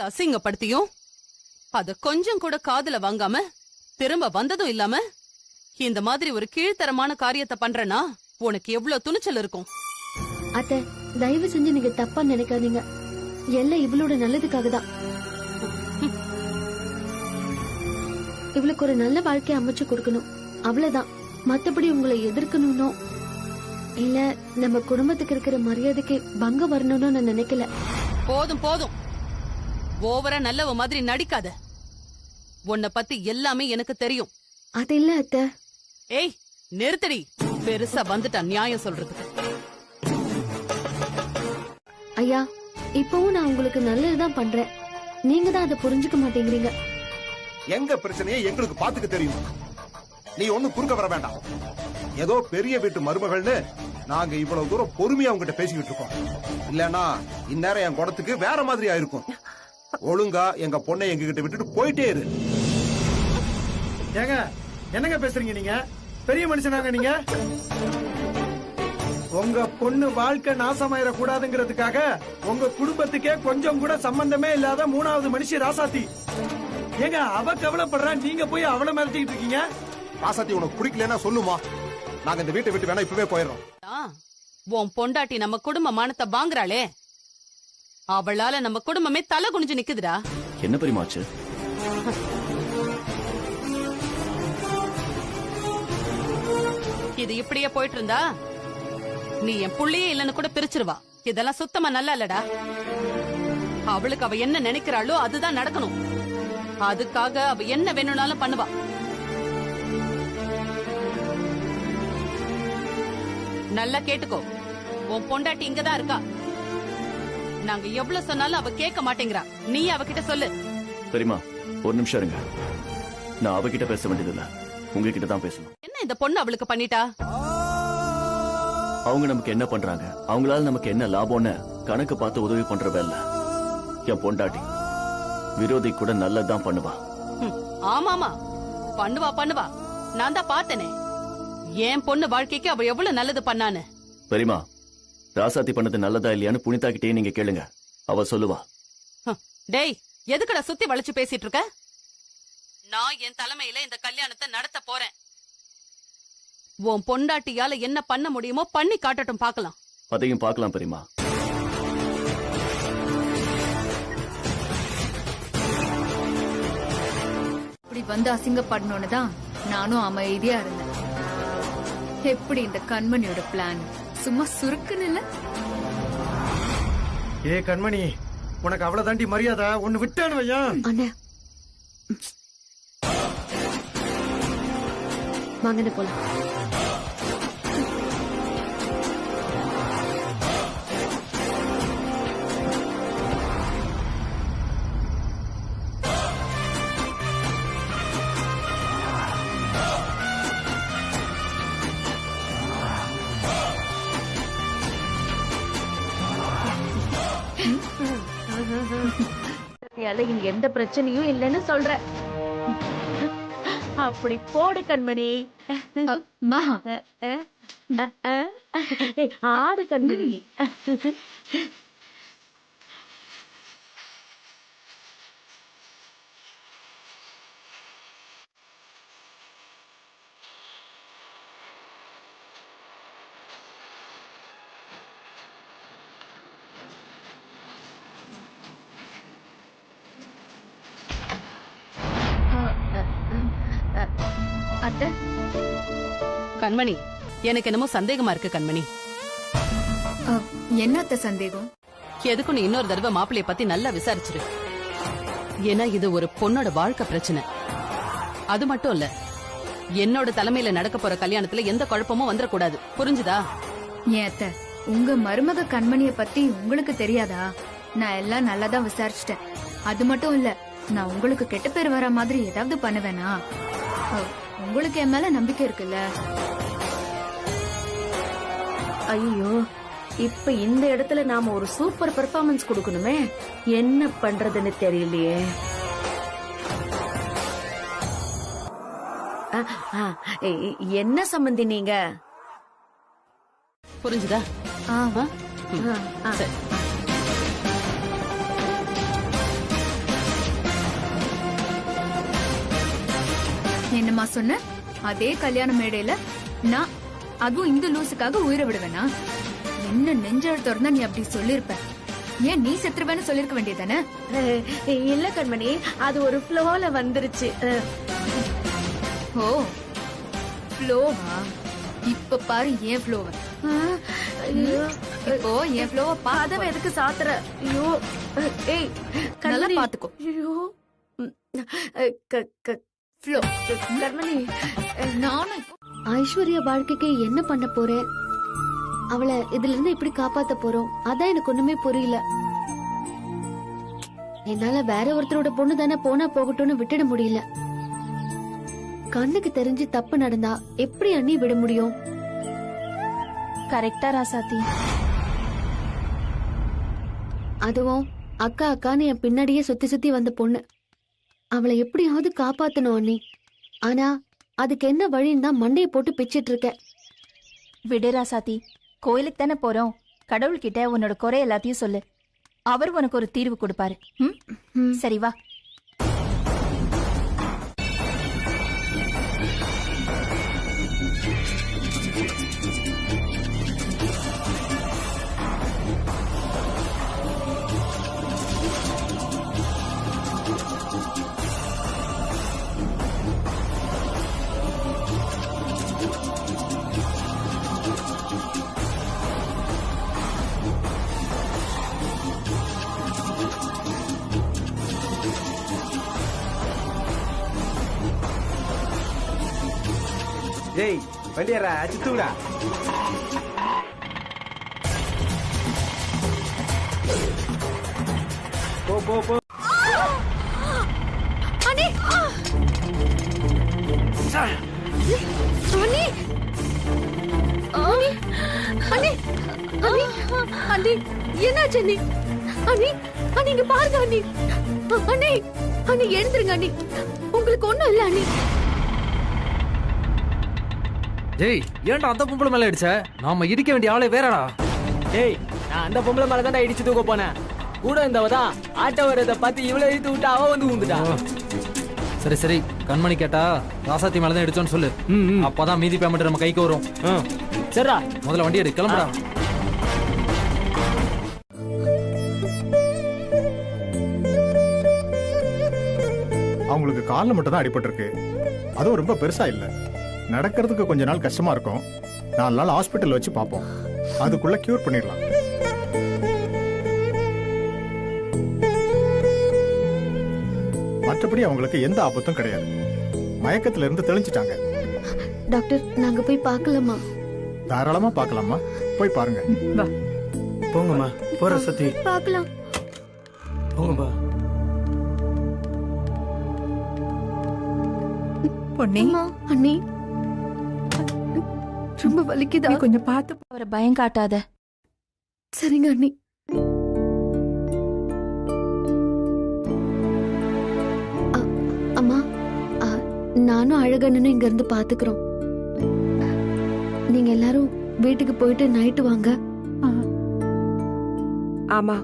அசிங்கப்படுத்தியும் அத கொஞ்சம் கூட காதுல வாங்காம திரும்ப வந்ததும் இல்லாம இந்த மாதிரி ஒரு கீழ்த்தரமான காரியத்தை பண்றனா உனக்கு எவ்வளவு துணிச்சல் இருக்கும்? அத்தை, தயவு செஞ்சு நீங்க தப்பா நினைக்காதீங்க. எல்லாம் இவளோட நல்லதுக்காக தான். இவளுக்கு ஒரு நல்ல வாழ்க்கையை அமைச்சு கொடுக்கணும், அவ்வளவுதான். மத்தபடி உங்களை எதிர்க்கணும்னோ இல்ல நம்ம குடும்பத்துக்கு இருக்கிற மரியாதைக்கு பங்கம் வரணும்னு நான் நினைக்கல. போதும் போதும், ஓவரா நல்லவ மாதிரி நடிக்காத. உன்னை பத்தி எல்லாமே எனக்கு தெரியும். அது இல்ல அத்தை. ஏய் நிறுத்தடி, பெருசா வந்துட்டா நியாயம் சொல்றதுக்கு. ஐயா, இப்பவும் நான் உங்களுக்கு நல்லதுதான் பண்றேன், நீங்க தான் அதை புரிஞ்சுக்க மாட்டேங்கிறீங்க. எங்க பிரச்சனையை எங்களுக்கு பாத்துக்க தெரியும். நீ ஒண்ணு குறுக்க வர வேண்டாம். ஏதோ பெரிய வீட்டு மருமகள்னு நாங்க இவ்வளவு தூரம் பொறுமையா உங்ககிட்ட பேசிக்கிட்டு இருக்கோம். இல்லன்னா இந்நேரம் என் குடத்துக்கு வேற மாதிரி ஆயிருக்கும். ஒழுங்கா எங்க பொண்ணை எங்க கிட்ட விட்டுட்டு போயிட்டே இரு. ஏங்க என்னங்க பேசுறீங்க நீங்க? பெரிய மனுஷனாங்க நீங்க. உங்க பொண்ணு வாழ்க்கை நாசமாயிர கூடாதுங்கிறதுக்காக உங்க குடும்பத்துக்கே கொஞ்சம் கூட சம்பந்தமே இல்லாத மூணாவது மனுஷி ராசாத்தி. ஏங்க அவ கவலைப்படுறா, நீங்க போய் அவளை மிரட்டிக்கிட்டு இருக்கீங்க. ராசாத்தி உனக்கு பிடிக்கலன்னா சொல்லுமா, நாங்க இந்த வீட்டை விட்டு வேணா இப்பவே போயிடுறோம். உன் பொண்டாட்டி நம்ம குடும்ப மானத்தை வாங்குறாளே, அவளால நம்ம குடும்பமே தலை குனிஞ்சு நிக்குதுடா. என்ன பெரியமாச்சு? இது இப்படியே போயிட்டு இருந்தா நீ என் புள்ளையே இல்லன்னு கூட பிரிச்சிருவா. இதெல்லாம் சுத்தமா நல்லா இல்லடா. அவளுக்கு அவ என்ன நினைக்கிறாளோ அதுதான் நடக்கணும். அதுக்காக அவ என்ன வேணும்னாலும் பண்ணுவா. நல்லா கேட்டுக்கோ, உன் பொண்டாட்டி இங்கதான் இருக்கா. நாங்க எவ்வளவு சொன்னாலும் அவ கேட்க மாட்டேங்கிறா. நீ அவகிட்ட சொல்லு. பெரியமா ஒரு நிமிஷம் இருங்க, நான் அவகிட்ட பேச வேண்டியதில்ல, உங்ககிட்ட தான் பேசணும். என்ன இந்த பொண்ணு அவளுக்கு பண்ணிட்டா? அவங்க நமக்கு என்ன பண்றாங்க, அவங்களால நமக்கு என்ன லாபம்னு கணக்கு பார்த்து உதவி பண்றவ இல்ல என் பொண்டாட்டி. விரோதி கூட நல்லதுதான் பண்ணுவா. ஆமாமா பண்ணுவா பண்ணுவா. நான் தான் பார்த்தனே என் பொண்ணு வாழ்க்கைக்கு அவ எவ்வளவு நல்லது பண்ணான்னு. பெரியமா, ராசாத்தி பண்ணது நல்லதா இல்லையான்னு புனிதா கிட்டே நீங்க கேளுங்க, அவ சொல்லுவா. டேய், எதுக்குடா சுத்தி வளைச்சு பேசிட்டு இருக்க? நான் என் தலைமையில இந்த கல்யாணத்தை நடத்த போறேன். உன் பொண்டாட்டியால என்ன பண்ண முடியுமோ பண்ணி காட்டட்டும், பாக்கலாம். அதையும் பாக்கலாம் பெரியமா. இப்படி வந்து அசிங்கப்படணும்னு தான் நானும் அமைதியா இருந்தேன். எப்படி இந்த கண்மணியோட பிளான் சும்மா சுருக்குன்னு இல்ல? ஏ கண்மணி, உனக்கு அவ்வளவு தாண்டி மரியாதை. ஒன்னு விட்டானு வையா. வாங்க போலாம். இங்க எந்த பிரச்சனையும் இல்லைன்னு சொல்ற. அப்படி போடு கண்மணி. ஆடு கண்மணி. கண்மணி, எனக்கு என்னமோ சந்தேகமா இருக்கு கண்மணி. என்னத்த சந்தேகம்? எதுக்கும் நீ இன்னொரு தடவை மாப்பிள்ளைய பத்தி நல்லா விசாரிச்சிரு. ஏன்னா இது ஒரு பொண்ணோட வாழ்க்கை பிரச்சனை. அது மட்டும் இல்ல, என்னோட தலைமையில நடக்க போற கல்யாணத்துல எந்த குழப்பமும் வந்துடக்கூடாது. புரிஞ்சுதா? ஏன் அத்த, உங்க மருமக கண்மணிய பத்தி உங்களுக்கு தெரியாதா? நான் எல்லாம் நல்லாதான் விசாரிச்சிட்டேன். அது மட்டும் இல்ல, நான் உங்களுக்கு கெட்ட பேர் வர மாதிரி ஏதாவது பண்ணுவேனா? உங்களுக்கு என் மேல நம்பிக்கை இருக்குல்ல? ஐயோ, இப்ப இந்த இடத்துல நாம ஒரு சூப்பர் பெர்ஃபார்மன்ஸ் கொடுக்கணுமே, என்ன பண்றதுன்னு தெரியலையே. என்ன சம்பந்தி நீங்க? புரிஞ்சுதா? சரி. என்னம்மா சொன்ன? அதே கல்யாண மேடையில நான் அதுவும் இந்த லூசுக்காக உயிரை விடுவேனா? என்ன நெஞ்செழுத்து இருந்தா நீ அப்படி சொல்லிருப்ப. ஏன் நீ செத்துருவேன்னு சொல்லிருக்க வேண்டியதானே? இல்ல கண்மணி, அது ஒரு ஃப்ளோல வந்துருச்சு. ஓ ஃப்ளோவா? இப்ப பாரு ஏன் ஃப்ளோவ. இப்போ என் ஃப்ளோவ அதவ எதுக்கு சாத்துற? ஐயோ ஏய் நல்லா கண்மணி, பாத்துக்கோ. ஐயோ ஃப்ளோ கண்மணி, நானும் ஐஸ்வர்யா வாழ்க்கைக்கு என்ன பண்ண போறேன்? அவளை இதுல இருந்து எப்படி காப்பாத்த போறோம்? அதான் எனக்கு ஒண்ணுமே புரியல. என்னால வேற ஒருத்தரோட பொண்ணு தானே, போனா போகட்டும்னு விட்டுட முடியல. கண்ணுக்கு தெரிஞ்சு தப்பு நடந்தா எப்படி அண்ணி விட முடியும்? கரெக்டா ராசாத்தி. அதுவும் அக்கா அக்கான்னு என் பின்னாடியே சுத்தி சுத்தி வந்த பொண்ணு. அவளை எப்படியாவது காப்பாத்தணும் அண்ணி. ஆனா அதுக்கு என்ன வழின்னு தான் மண்டையை போட்டு பிச்சிட்டு இருக்கேன். விடு ராசாத்தி, கோயிலுக்கு தானே போறோம். கடவுள்கிட்ட உன்னோட குறை எல்லாத்தையும் சொல்லு. அவர் உனக்கு ஒரு தீர்வு கொடுப்பாரு. சரி வா. டேய் வண்டியரா அடிச்சுடா. போ போ போ. அண்ணி அண்ணி அண்ணி அண்ணி அண்ணி என்னாச்சு அண்ணி? அண்ணி அண்ணி இங்க பாருங்க அண்ணி. அண்ணி அண்ணி எழுந்துருங்க அண்ணி. உங்களுக்கு ஒண்ணும் இல்ல அண்ணி. டேய் ஏன்டா அந்த பொம்பளை மேல அடிச்ச? நாம இடிக்க வேண்டிய ஆளே வேறடா. டேய் நான் அந்த பொம்பளை மேல தான் இடிச்சு தூக்க போனேன். கூட இருந்தவதான் ஆட்டோ வரத பார்த்து இவ்வளவு இழுத்து விட்டு அவ வந்து ஊந்துட்டா. சரி சரி, கண்மணி கேட்டா ராசாத்தி மேல தான் அடிச்சோன்னு சொல்லு. அப்பதான் மீதி பேமெண்ட் நம்ம கைக்கு வரும். சரிடா, முதல்ல வண்டி எடு, கிளம்புடா. அவங்களுக்கு காலில் மட்டும் தான் அடிபட்டு இருக்கு. அதுவும் ரொம்ப பெருசா இல்ல. நடக்கிறதுக்கு கொஞ்ச நாள் கஷ்டமா இருக்கும். 4 நாள் ஹாஸ்பிட்டல் வச்சு பார்ப்போம். அதுக்குள்ள கியூர் பண்ணிடலாம். மற்றபடி அவங்களுக்கு எந்த ஆபத்தும் கிடையாது. மயக்கத்துல இருந்து தெளிஞ்சிட்டாங்க. டாக்டர் நாங்க போய் பார்க்கலாமா? தாராளமா பார்க்கலாமா, போய் பாருங்க. போங்கம்மா, போற சத்தி பார்க்கலாம். போங்கம்மா. பொன்னி அண்ணி ரொம்ப வலிக்குதா? கொஞ்சம் பார்த்து அவரை பயம் காட்டாத. சரிங்க அண்ணி. அம்மா, நானும் அழகண்ணனும் இங்க இருந்து பாத்துக்கிறோம். நீங்க எல்லாரும் வீட்டுக்கு போயிட்டு நைட்டு வாங்க. ஆமா,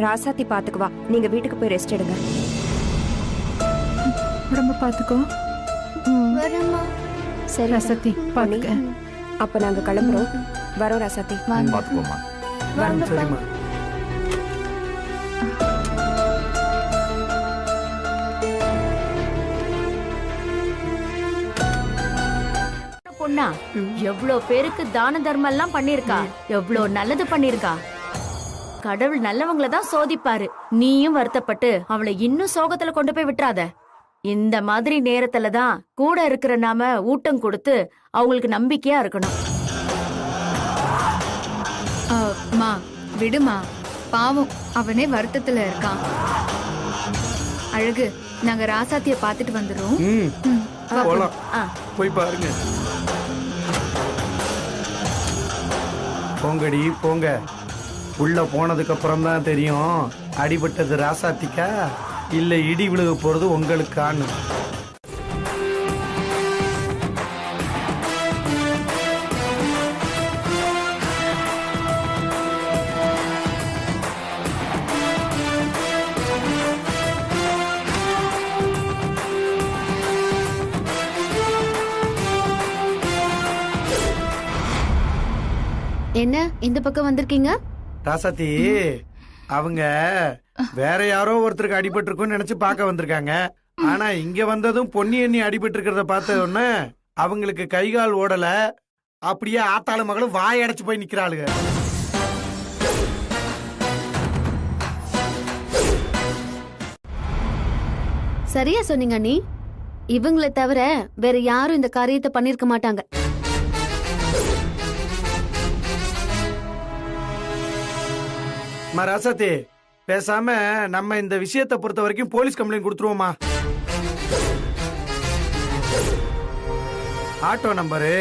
ராசாத்தி பாத்துக்குவா. நீங்க வீட்டுக்கு போய் ரெஸ்ட் எடுங்க. உடம்ப பாத்துக்கோ. சரி ராசாத்தி, பாத்துக்க. அப்ப நாங்க கிளம்புறோம். வரோம் ராசாத்தி. பாத்துக்கோமா. சரிம்மா. பொண்ணா எவ்வளவு பேருக்கு தான தர்மம் எல்லாம் பண்ணிருக்கா, எவ்வளவு நல்லது பண்ணிருக்கா. கடவுள் நல்லவங்கள தான் சோதிப்பாரு. நீயும் வருத்தப்பட்டு அவளை இன்னும் சோகத்துல கொண்டு போய் விட்டுறாத. இந்த மாதிரி நேரத்துல தான் கூட இருக்கிற நாம ஊட்டம் கொடுத்து அவங்களுக்கு நம்பிக்கையா இருக்கணும். மா விடுமா, பாவம் அவனே வருத்தத்துல இருக்கான். அழகு, நாங்க ராசாத்திய பாத்துட்டு வந்துடுறோம். போலாம், போய் பாருங்க. போங்கடி போங்க. உள்ள போனதுக்கு அப்புறம் தான் தெரியும் அடிபட்டது ராசாத்திக்கா இல்ல இடி விழுக போறது உங்களுக்கான்னு. இந்த பக்கம் வந்திருக்கீங்க? ராசாத்தி அவங்க வேற யாரோ ஒருத்தருக்கு அடிபட்டு இருக்குன்னு நினைச்சு பார்க்க வந்திருக்காங்க. ஆனா இங்க வந்ததும் பொன்னி எண்ணி அடிபட்டு இருக்கிறத பார்த்த உடனே அவங்களுக்கு கை கால் ஓடல, அப்படியே ஆத்தாளு மகளும் வாய் அடைச்சு போய் நிக்கிறாளுங்க. சரியா சொன்னீங்க அண்ணி. இவங்களை தவிர வேற யாரும் இந்த காரியத்தை பண்ணிருக்க மாட்டாங்க. ராசாத்தி பேசாம நம்ம இந்த விஷயத்தை பொறுத்த வரைக்கும் போலீஸ் கம்ப்ளைண்ட் கொடுத்துருவோமா? ஆட்டோ நம்பரு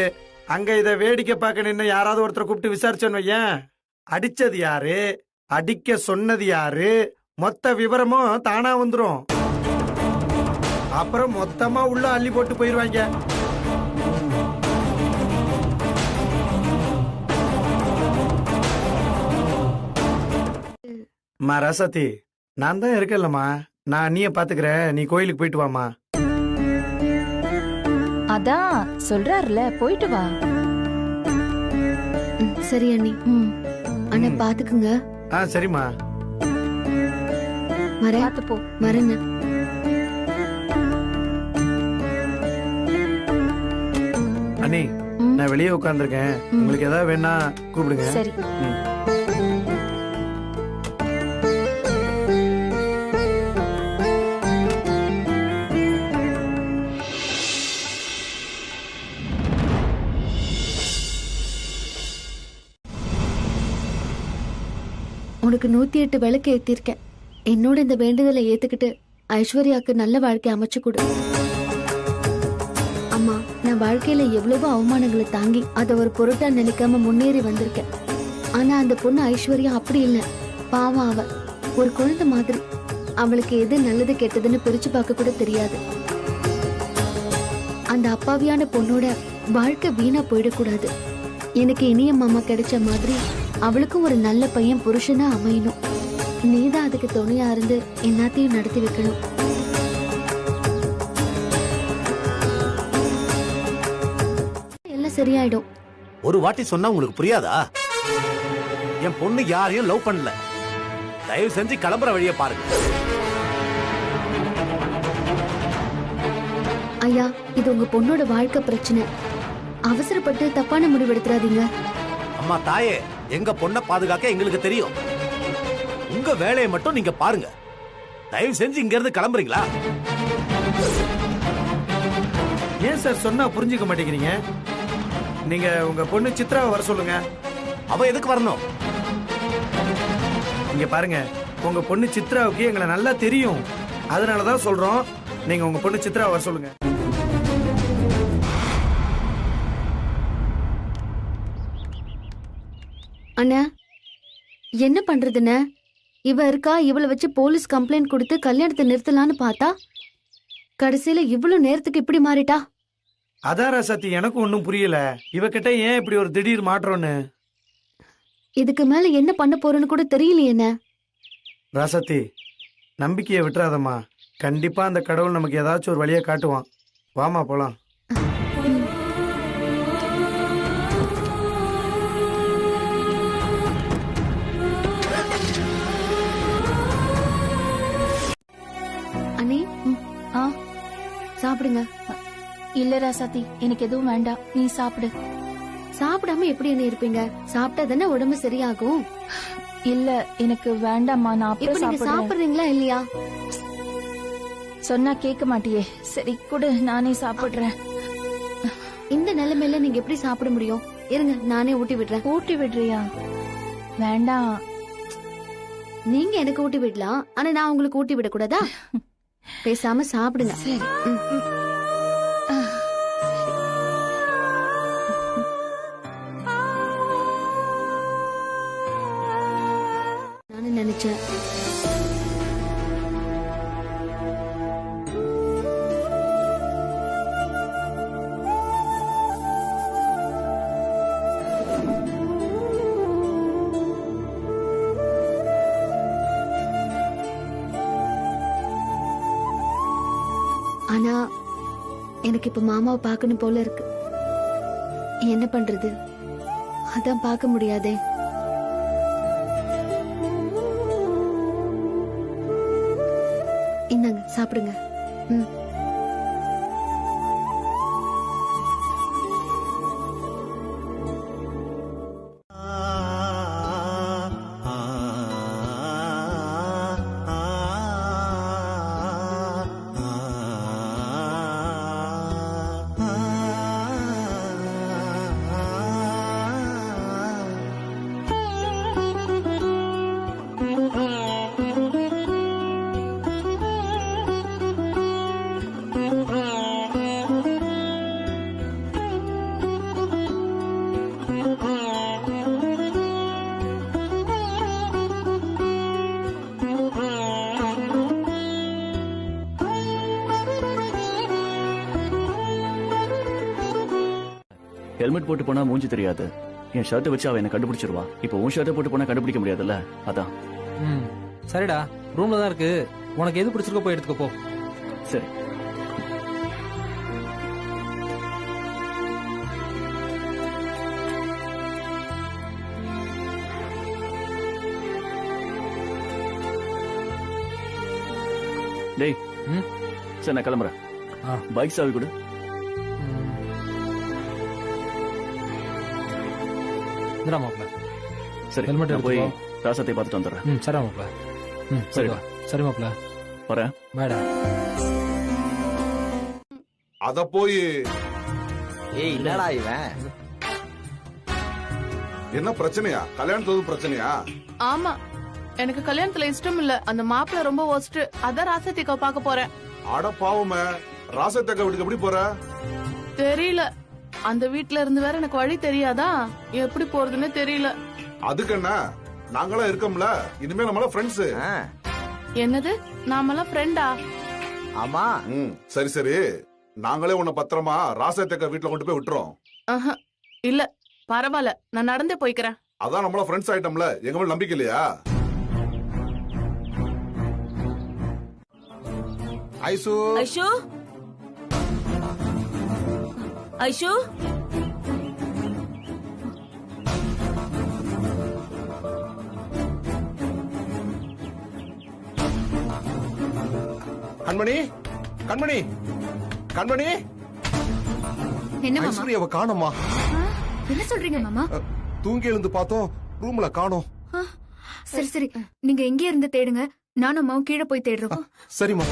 அங்க இத வேடிக்கை பார்க்க நின்று யாராவது ஒருத்தரை கூப்பிட்டு விசாரிச்சோன்னு வையேன், அடிச்சது யாரு, அடிக்க சொன்னது யாரு, மொத்த விவரமும் தானா வந்துரும். அப்புறம் மொத்தமா உள்ள அள்ளி போட்டு போயிருவாங்க. ராசாத்தி நான் தான் இருக்கல்லம்மா, நான் அண்ணிய பாத்துக்கிறேன், நீ கோயிலுக்கு போயிட்டு வாமா. அதான் சொல்றாருல, போயிட்டு வா. சரி அண்ணி. அண்ணா பாத்துக்குங்க. சரிம்மா. பார்த்து போ. வரேங்க. அண்ணி நான் வெளியே உட்கார்ந்துருக்கேன், உங்களுக்கு ஏதாவது வேணா கூப்பிடுங்க. சரி. உனக்கு 108 விளக்கு ஏத்திருக்கேன். என்னோட இந்த வேண்டுதலை ஏத்துக்கிட்டு ஐஸ்வர்யாக்கு நல்ல வாழ்க்கை அமைச்சு கொடு. அம்மா, நான் வாழ்க்கையில எவ்வளவோ அவமானங்களை தாங்கி அதை ஒரு பொருட்டா நினைக்காம முன்னேறி வந்திருக்கேன். ஆனா அந்த பொண்ணு ஐஸ்வர்யா அப்படி இல்ல. பாவம், அவ ஒரு குழந்தை மாதிரி. அவளுக்கு எது நல்லது கெட்டதுன்னு பிரிச்சு பார்க்க கூட தெரியாது. அந்த அப்பாவியான பொண்ணோட வாழ்க்கை வீணா போயிடக்கூடாது. எனக்கு இனிய மாமா கிடைச்ச மாதிரி அவளுக்கும் ஒரு நல்ல பையன் புருஷனா அமையணும். நீதான் அதுக்கு துணையா இருந்து எல்லாத்தையும் நடத்தி வைக்கணும். எல்லாம் சரியாயிடும். ஒரு வாட்டி சொன்னா உங்களுக்கு புரியாதா? என் பொண்ணு யாரையும் லவ் பண்ணல. தயவு செஞ்சு கிளம்புற வழியை பாருங்க. ஐயா, இது உங்க பொண்ணோட வாழ்க்கை பிரச்சனை. அவசரப்பட்டு தப்பான முடிவெடுத்துறாதீங்க. அம்மா தாயே, எங்க பொண்ணை பாதுகாக்க எங்களுக்கு தெரியும். உங்க வேலையை மட்டும் நீங்க பாருங்க. தயவு செஞ்சு இங்க இருந்து கிளம்புறீங்களா? ஏன் சார் சொன்னா புரிஞ்சுக்க மாட்டேங்கிறீங்க? நீங்க உங்க பொண்ணு சித்ராவை வர சொல்லுங்க. அவ எதுக்கு வரணும்? இங்க பாருங்க, உங்க பொண்ணு சித்ராவுக்கு எங்களை நல்லா தெரியும். அதனாலதான் சொல்றோம், நீங்க உங்க பொண்ணு சித்ராவை வர சொல்லுங்க. அண்ணா, என்ன பண்றதுன்னு? இவ இருக்கா, இவளை வச்சு போலீஸ் கம்ப்ளைண்ட் கொடுத்து கல்யாணத்தை நிறுத்தலான்னு பார்த்தா கடைசியில இவ்வளவு நேரத்துக்கு இப்படி மாறிட்டா. அதான் ராசாத்தி, எனக்கும் ஒன்னும் புரியல. இவகிட்ட ஏன் இப்படி ஒரு திடீர் மாற்றம்னு. இதுக்கு மேல என்ன பண்ண போறோன்னு கூட தெரியலையே. என்ன ராசாத்தி, நம்பிக்கையை விட்டுறாதம்மா. கண்டிப்பா அந்த கடவுள் நமக்கு ஏதாச்சும் ஒரு வழியை காட்டுவான். வாமா போலாம். அண்ணி, சாப்பிடுங்க. இல்ல ராசாத்தி, எனக்கு எதுவும் வேண்டாம், நீ சாப்பிடு. சாப்பிடாம எப்படி என்ன இருப்பீங்க? சாப்பிட்டா தானே உடம்பு சரியாகும். இல்ல, எனக்கு வேண்டாம்மா, நான் இப்ப நீங்க சாப்பிடுறீங்களா இல்லையா? சொன்னா கேட்க மாட்டியே. சரி குடு, நானே சாப்பிடுறேன். இந்த நிலைமையில நீங்க எப்படி சாப்பிட முடியும்? இருங்க, நானே ஊட்டி விடுறேன். ஊட்டி விடுறியா? வேண்டாம். நீங்க எனக்கு ஊட்டி விடலாம், ஆனா நான் உங்களுக்கு ஊட்டி விடக்கூடாதா? பேசாம சாப்பிடுங்க. சரி. நானும் நினைச்சேன். ஆனா எனக்கு இப்ப மாமாவை பார்க்கணும் போல இருக்கு. என்ன பண்றது? அதான் பார்க்க முடியாதே. இந்தாங்க சாப்பிடுங்க. ம். ஹெல்மெட் போட்டு போனா மூஞ்சி தெரியாது. என் ஷர்ட்டை வச்சு அவ என்ன கண்டுபிடிச்சிருவா. இப்போ உன் ஷர்ட்டை போட்டு போனா கண்டுபிடிக்க முடியாதுல்ல, அதான். சரிடா, ரூம்ல தான் இருக்கு. உனக்கு எது பிடிச்சிருக்கோ போய் எடுத்துக்கோ போ. சரி. டேய், சரி நான் கிளம்புறேன். பைக் சாவி கொடு. சரி, ஹெல்மெட் போய் ராசத்தை பார்த்துட்டு வந்துடுறேன். சரி மாப்ள. சரிடா. சரி மாப்ள, வரேன். பாய்டா. அத போய் என்னடா இவன்? என்ன பிரச்சனையா? கல்யாணத்துக்கு பிரச்சனையா? ஆமா, எனக்கு கல்யாணத்துல இஷ்டம் இல்ல. அந்த மாப்பிள்ள ரொம்ப ஒஸ்ட். அதான் ராசத்திக்க பாக்க போறேன். அட பாவமே, ராசத்தக்க வீட்டுக்கு எப்படி போற? தெரியல, அந்த வீட்ல இருந்து வேற எனக்கு வழி தெரியாதா, எப்படி போறதுன்னு தெரியல. அதுக்கு என்ன, நாங்களாம் இருக்கோம்ல, இனிமே நம்மள ஃப்ரெண்ட்ஸ். என்னது, நாமெல்லாம் ஃப்ரெண்டா? ஆமா. சரி சரி, நாங்களே உன்னை பத்திரமா ராசத்தக்க வீட்டுல கொண்டு போய் விட்டுறோம். இல்ல பரவாயில்ல, நான் நடந்தே போய்க்கிறேன். அதான் நம்மள ஃப்ரெண்ட்ஸ் ஆயிட்டோம்ல, எங்க மேல நம்பிக்கை இல்லையா? ஐசு ஐஷு ஐஷு கண்மணி, கண்மணி, கண்மணி. என்ன மாமா? ஐஸ்வர்யாவை காணோமா? என்ன சொல்றீங்க மாமா? தூங்கி எழுந்து பார்த்தோம், ரூம்ல காணோம். சரி சரி, நீங்க எங்கே இருந்து தேடுங்க, நானும் அம்மாவும் கீழே போய் தேடுறோம். சரிம்மா.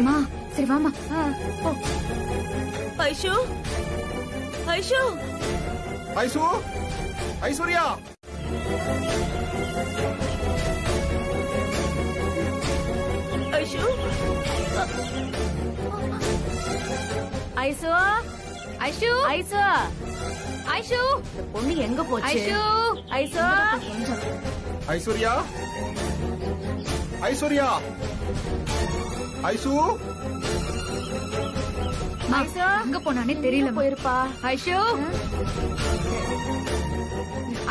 மா, சரி வாமா. ஐஷு ஐஷு ஐசு, ஐஸ்வர்யா. ஐஷு ஐசு ஐஷு ஐசு ஐஷு, பொண்ணு எங்க போச்சு? ஐஷு ஐசு ஐஸ்வர்யா, ஐஸ்வர்யா, ஐசு. எங்க போனானே தெரியல. போயிருப்பா. ஐஷு,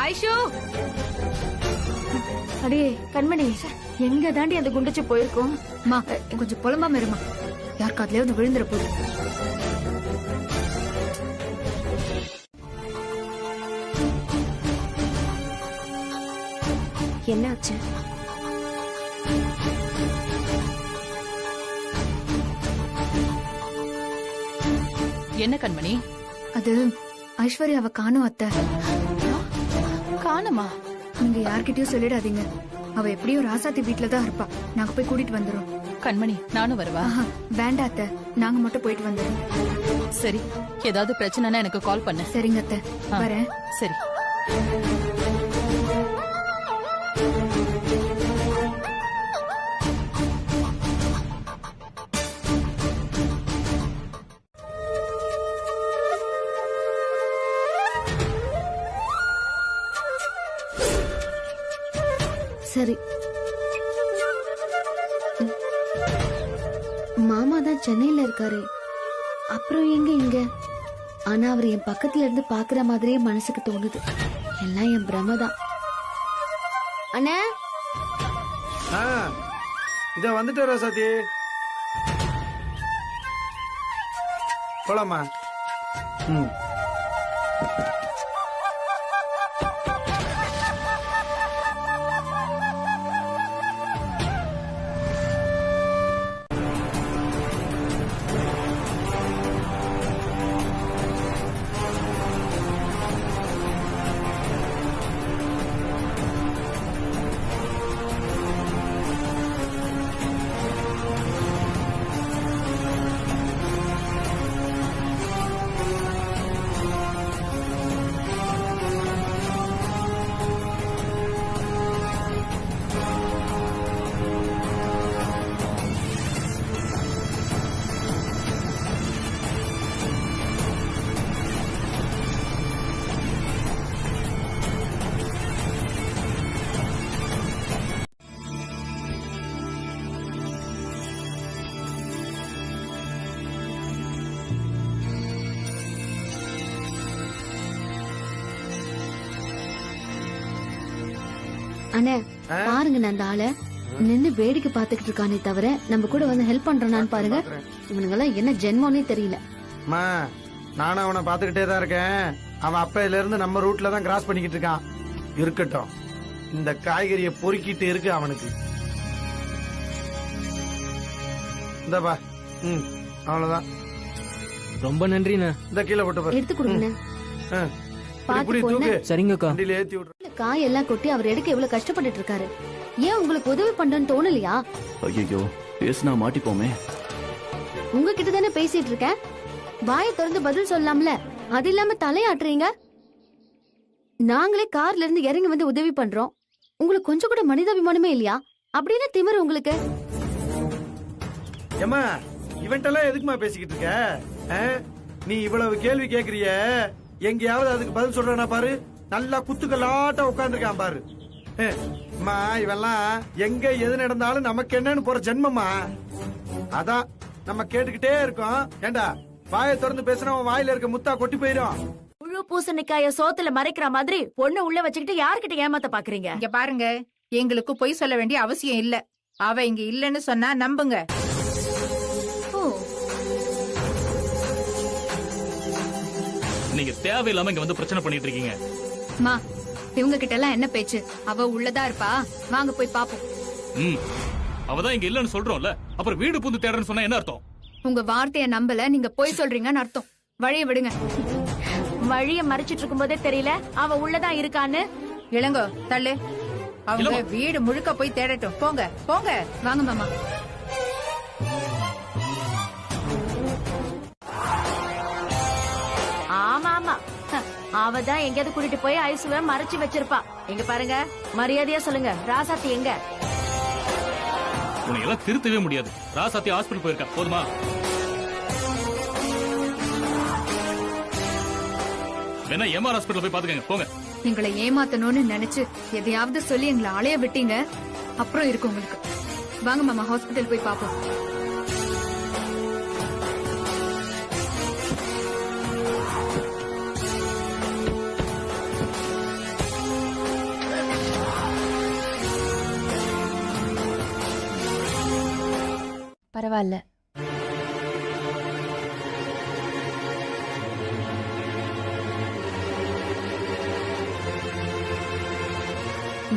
ஐஷு. அடே கண்மணி, எங்க தாண்டி அந்த குண்டுச்சு போயிருக்கோம்? மா, கொஞ்சம் புலம்பாம இருமா, யார் காதுலயாவது விழுந்துற போகுது. என்னாச்சு? என்ன கண்மணி? அது ஐஸ்வர்யாவை காணோம் அத்தை. காணுமா? நீங்க யார்கிட்டயும் சொல்லிடாதீங்க. அவ எப்படியும் ராசாத்தி வீட்டுல தான் இருப்பா. நாங்க போய் கூட்டிட்டு வந்துடும். கண்மணி, நானும் வருவா? வேண்டாம் அத்தை, நாங்க மட்டும் போயிட்டு வந்துடும். சரி, ஏதாவது பிரச்சனைனா எனக்கு கால் பண்ணு. சரிங்க அத்தை, வரேன். சரி. சரி, மாமா தான் சென்னையில இருக்காரு, அப்புறம் எங்க இங்க? ஆனா அவர் என் பக்கத்துல இருந்து பாக்குற மாதிரியே மனசுக்கு தோணுது. எல்லாம் என் பிரமதான். அண்ணா, இத வந்துட்டு ராசாத்தி. போலாமா? அண்ணே பாருங்க நான் அந்த ஆளை நின்னு வேடிக்கை பாத்துக்கிட்டு இருக்கானே தவிர நம்ம கூட வந்து ஹெல்ப் பண்றானான்னு பாருங்க. இவனுங்கெல்லாம் என்ன ஜென்மோனே தெரியல. அம்மா நானும் அவனை பாத்துக்கிட்டே தான் இருக்கேன். அவன் அப்பையில இருந்து நம்ம ரூட்ல தான் கிராஸ் பண்ணிக்கிட்டு இருக்கான். இருக்கட்டும், இந்த காய்கறியை பொறுக்கிட்டு இருக்கு அவனுக்கு. இந்தப்பா, அவ்வளவுதான். ரொம்ப நன்றிண்ணா. இந்த கீழே போட்டு எடுத்து கொடுங்க. சரிங்கக்கா. ஏத்தி விடுற காய் எல்லாம் கொட்டி அவர் எடுக்க எவ்வளவு கஷ்டப்பட்டுட்டு இருக்காரு. ஏன் உங்களுக்கு உதவி பண்றேன்னு தோணலையா? ஐயோ, பேசினா மாட்டிப்போமே. உங்ககிட்ட தானே பேசிட்டு இருக்கேன். வாயை திறந்து பதில் சொல்லலாம்ல. அது இல்லாம தலையாட்டுறீங்க. நாங்களே கார்ல இருந்து இறங்கி வந்து உதவி பண்றோம். உங்களுக்கு கொஞ்சம் கூட மனிதாபிமானமே இல்லையா? அப்படின்னு திமிரு உங்களுக்கு. ஏமா இவன்ட்டெல்லாம் எதுக்குமா பேசிக்கிட்டு இருக்க? நீ இவ்வளவு கேள்வி கேக்குறிய, எங்கேயாவது அதுக்கு பதில் சொல்றானா பாரு. நல்லா குத்துக்கலாட்ட உட்காந்துருக்கான் பாரு. அம்மா இவெல்லாம் எங்க எது நடந்தாலும் நமக்கு என்னன்னு போற ஜென்மமா. அதான் நம்ம கேட்டுக்கிட்டே இருக்கோம். ஏண்டா வாயை திறந்து பேசுனா வாயில இருக்க முத்தா கொட்டி போயிடும். முழு பூசணிக்காய சோத்துல மறைக்கிற மாதிரி பொண்ணு உள்ள வச்சுக்கிட்டு யாருக்கிட்ட ஏமாத்த பாக்குறீங்க? இங்க பாருங்க, எங்களுக்கு பொய் சொல்ல வேண்டிய அவசியம் இல்ல. அவ இங்க இல்லன்னு சொன்னா நம்புங்க. நீங்க தேவையில்லாம இங்க வந்து பிரச்சனை பண்ணிட்டு இருக்கீங்க. மா இவங்க கிட்ட எல்லாம் என்ன பேச்சு? அவ உள்ளதா இருப்பா, வாங்க போய் பாப்போம். அவதான் இங்க இல்லன்னு சொல்றோம்ல, அப்புறம் வீடு புந்து தேடுறன்னு சொன்னா என்ன அர்த்தம்? உங்க வார்த்தைய நம்பல, நீங்க போய் சொல்றீங்கன்னு அர்த்தம். வழிய விடுங்க. வழிய மறைச்சிட்டு இருக்கும் போதே தெரியல அவ உள்ளதான் இருக்கான்னு. இளங்கோ தள்ளு. அவங்க வீடு முழுக்க போய் தேடட்டும். போங்க போங்க. வாங்க மாமா. ஆமா ஆமா, அவதான் எங்கேயாவது கூட்டிட்டு போய் ஐசுவ மறைச்சு வச்சிருப்பா. எங்க பாருங்க, மரியாதையா சொல்லுங்க, ராசாத்தி எங்க? உன்னை எல்லாம் திருத்தவே முடியாது. ராசாத்தி ஹாஸ்பிடல் போயிருக்கா, போதுமா? வேணா எம்ஆர் ஹாஸ்பிடல் போய் பாத்துக்கங்க, போங்க. எங்களை ஏமாத்தணும்னு நினைச்சு எதையாவது சொல்லி எங்களை அலைய விட்டீங்க. அப்புறம் இருக்கு உங்களுக்கு. வாங்க மாமா, ஹாஸ்பிடல் போய் பாப்போம். பரவாயில்ல.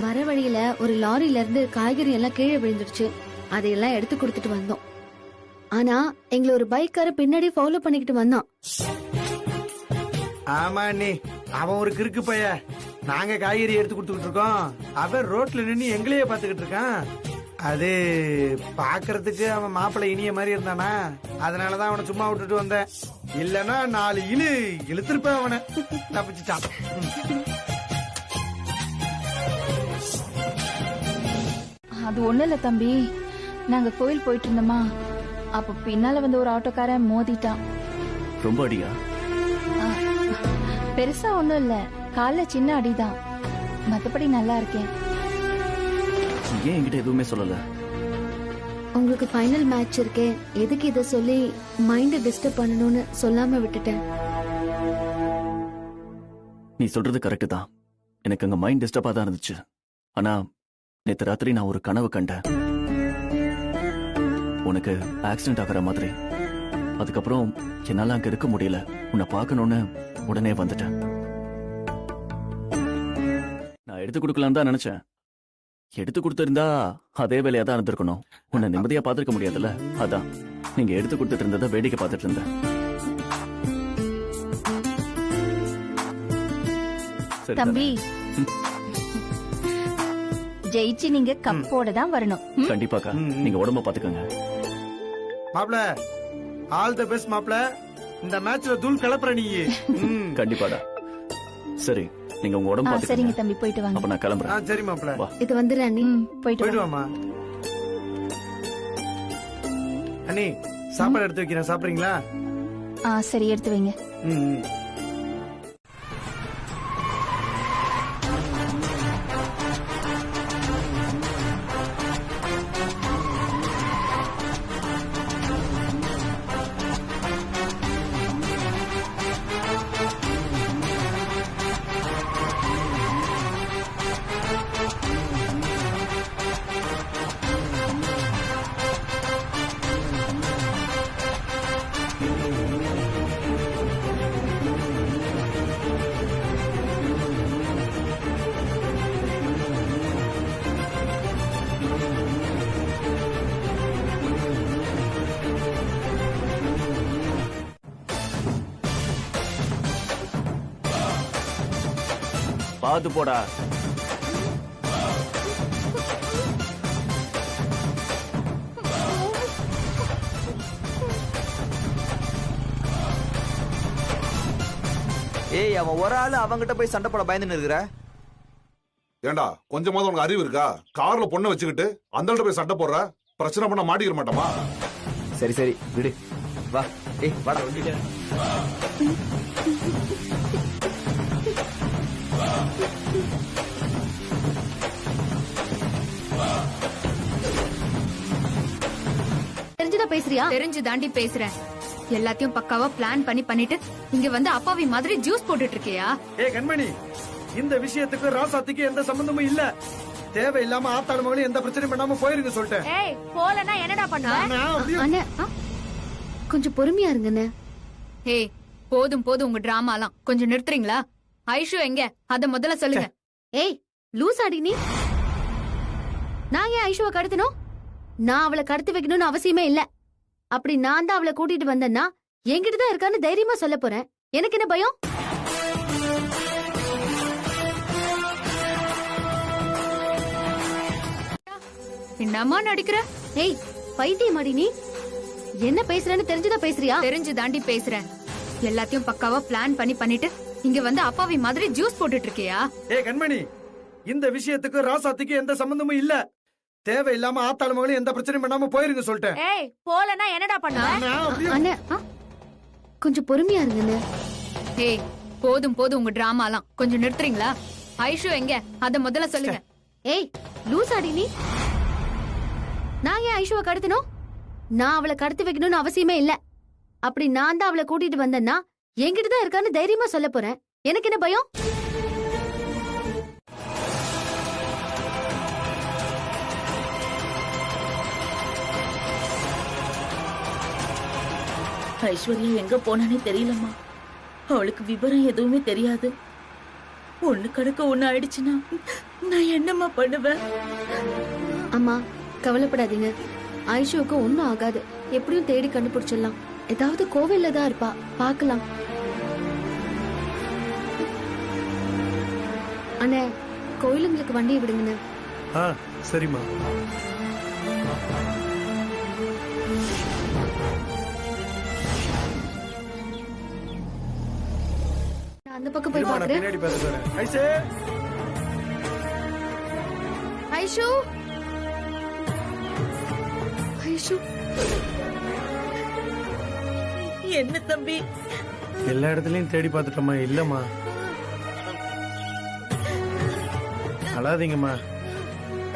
வர வழியில ஒரு லாரியில இருந்து காய்கறி எல்லாம் கீழே விழுந்துடுச்சு. அதையெல்லாம் எடுத்து கொடுத்துட்டு வந்தோம். ஆனா எங்களை ஒரு பைக்கார பின்னாடி ஃபாலோ பண்ணிக்கிட்டு வந்தான். ஆமா அண்ணி, அவன் ஒரு கிறுக்கு பைய. நாங்க காய்கறி எடுத்து கொடுத்துக்கிட்டு இருக்கோம், அவன் ரோட்ல நின்னு எங்களையே பாத்துக்கிட்டு இருக்கான். அது பாக்குறதுக்கு அவன் மாப்பிள்ளை இனிய மாதிரி இருந்தானா, அதனாலதான் அவனை சும்மா விட்டுட்டு வந்தேன். இல்லன்னா 4 இழுத்திருப்பேன் அவனை. தப்பிச்சுட்டான். அது ஒண்ணு இல்ல தம்பி, நாங்க கோயில் போயிட்டு இருந்தோமா, அப்ப பின்னால வந்து ஒரு ஆட்டோக்காரன் மோதிட்டான். ரொம்ப அடியா? பெருசா ஒண்ணும் இல்ல, கால்ல சின்ன அடிதான். மத்தபடி நல்லா இருக்கேன். ஏன் என்கிட்ட எதுவுமே சொல்லல? உங்களுக்கு ஃபைனல் மேட்ச் இருக்கே, எதுக்கு இத சொல்லி மைண்ட் டிஸ்டர்ப் பண்ணணும்னு சொல்லாம விட்டுட்டேன். நீ சொல்றது கரெக்ட் தான். எனக்கு அங்க மைண்ட் டிஸ்டர்பா தான் இருந்துச்சு. ஆனா நேத்து ராத்திரி நான் ஒரு கனவு கண்டேன். உனக்கு ஆக்சிடென்ட் ஆகிற மாதிரி. அதுக்கப்புறம் என்னால அங்க இருக்க முடியல. உன்னை பார்க்கணும்னு உடனே வந்துட்டேன். நான் எடுத்து கொடுக்கலாம் தான் நினைச்சேன். எடுத்து கொடுத்திருந்தா அதே வேலையா தான் இருந்திருக்கணும். உன்னை நிம்மதியா பாத்துருக்க முடியாதுல்ல, அதான் நீங்க எடுத்து கொடுத்துட்டு இருந்ததை வேடிக்கை பார்த்துட்டு இருந்தேன். தம்பி, ஜெயிச்சு நீங்க கப்போட தான் வரணும். கண்டிப்பாக்கா, நீங்க உடம்ப பாத்துக்கோங்க. மாப்ள, ஆல் தி பெஸ்ட் மாப்ள. இந்த மேட்ச்ல தூள் கலப்புற நீ. கண்டிப்பாடா. சரி, நீங்க உங்க உடம்ப பாத்துக்கங்க. சரிங்க தம்பி, போயிட்டு வாங்க. அப்ப நான் கிளம்புறேன். சரி மாப்ள. இது வந்துரு அண்ணி. போயிட்டு வாமா. அண்ணி, சாப்பாடு எடுத்து வைக்கிறேன், சாப்பிடுறீங்களா? சரி, எடுத்து வைங்க. பாத்து போடா. ஏய் அவன் ஒரு ஆளு அவங்கிட்ட போய் சண்டை போட பயந்துன்னு இருக்கிற. ஏண்டா கொஞ்சமாவது உனக்கு அறிவு இருக்கா? கார்ல பொண்ணை வச்சுக்கிட்டு அந்த போய் சண்டை போடுற, பிரச்சனை பண்ண மாட்டிக்கிற மாட்டோமா? சரி சரி விடு, வா. ஏய் வாடா. தெரிஞ்சுதான் பேசுறியா? தெரிஞ்சு தாண்டி பேசுறேன். எல்லாத்தையும் பக்காவா பிளான் பண்ணிட்டு இங்க வந்து அப்பாவி மாதிரி ஜூஸ் போட்டுட்டு இருக்கியா? ஏய் கண்மணி, இந்த விஷயத்துக்கு ராசாத்திக்கு எந்த சம்பந்தமும் இல்ல. தேவையில்லாம ஆத்தாள் மகளையும் எந்த பிரச்சனையும் பண்ணாம போயிருங்க சொல்லிட்டேன். ஏய் போலனா என்னடா பண்ணுவ? அண்ணே கொஞ்சம் பொறுமையா இருங்கண்ணே. ஏய் போதும் போதும் உங்க டிராமாலாம் கொஞ்சம் நிறுத்துறீங்களா? ஐஷு எங்க அத முதல்ல சொல்லுங்க. ஏய் லூஸ் ஆடி நீ. நான் ஏன் ஐஷுவை கடத்தணும்? நான் அவளை கடத்தி வைக்கணும்னு அவசியமே இல்ல. அப்படி நான் தான் அவளை கூட்டிட்டு வந்தேன்னா என்கிட்ட தான் இருக்கான்னு தைரியமா சொல்ல போறேன். எனக்கு என்ன பயம்? என்னம்மா நடிக்கிற? ஏய் பைத்தியமாடி நீ. என்ன பேசுறேன்னு தெரிஞ்சுதான் பேசுறியா? தெரிஞ்சு தாண்டி பேசுறேன். எல்லாத்தையும் பக்காவா பிளான் பண்ணிட்டு இங்க வந்து அப்பாவி மாதிரி ஜூஸ் போட்டுட்டு இருக்கியா? ஏய் கண்மணி, இந்த விஷயத்துக்கு ராசாத்திக்கு எந்த சம்பந்தமும் இல்ல. தேவையில்லாம ஆத்தாள் மகளையும் எந்த பிரச்சனையும் பண்ணாம போயிருங்க சொல்லிட்டேன். ஏய் போலனா என்னடா பண்ணுவ? அண்ணே கொஞ்சம் பொறுமையா இருங்கண்ணே. ஏய் போதும் போதும் உங்க டிராமாலாம் கொஞ்சம் நிறுத்துறீங்களா? ஐஷு எங்க அத முதல்ல சொல்லுங்க. ஏய் லூஸ் ஆடி நீ. நான் ஏன் ஐஷுவை கடத்தணும்? நான் அவளை கடத்தி வைக்கணும்னு அவசியமே இல்ல. அப்படி நான் தான் அவளை கூட்டிட்டு வந்தேன்னா என்கிட்ட தான் இருக்கான்னு தைரியமா சொல்ல போறேன். எனக்கு என்ன பயம்? ஐஸ்வர்யா எங்க போனானே தெரியலம்மா. அவளுக்கு விவரம் எதுவுமே தெரியாது. ஒண்ணு கடக்க ஒண்ணு ஆயிடுச்சுன்னா நான் என்னம்மா பண்ணுவேன்? அம்மா கவலைப்படாதீங்க. ஐஷுவுக்கு ஒன்னும் ஆகாது. எப்படியும் தேடி கண்டுபிடிச்சிடலாம். ஏதாவது கோவில்ல தான் இருப்பா, பாக்கலாம். அண்ணே கோயிலுங்களுக்கு வண்டியை விடுங்கண்ணே. சரிம்மா. அந்த பக்கம் போய் பாக்குறேன். பின்னாடி பார்த்து வரேன். ஐசே ஐஷு ஐஷு. என்ன தம்பி? எல்லா இடத்துலயும் தேடி பார்த்துட்டோமா? இல்லம்மா. அழாதீங்கம்மா.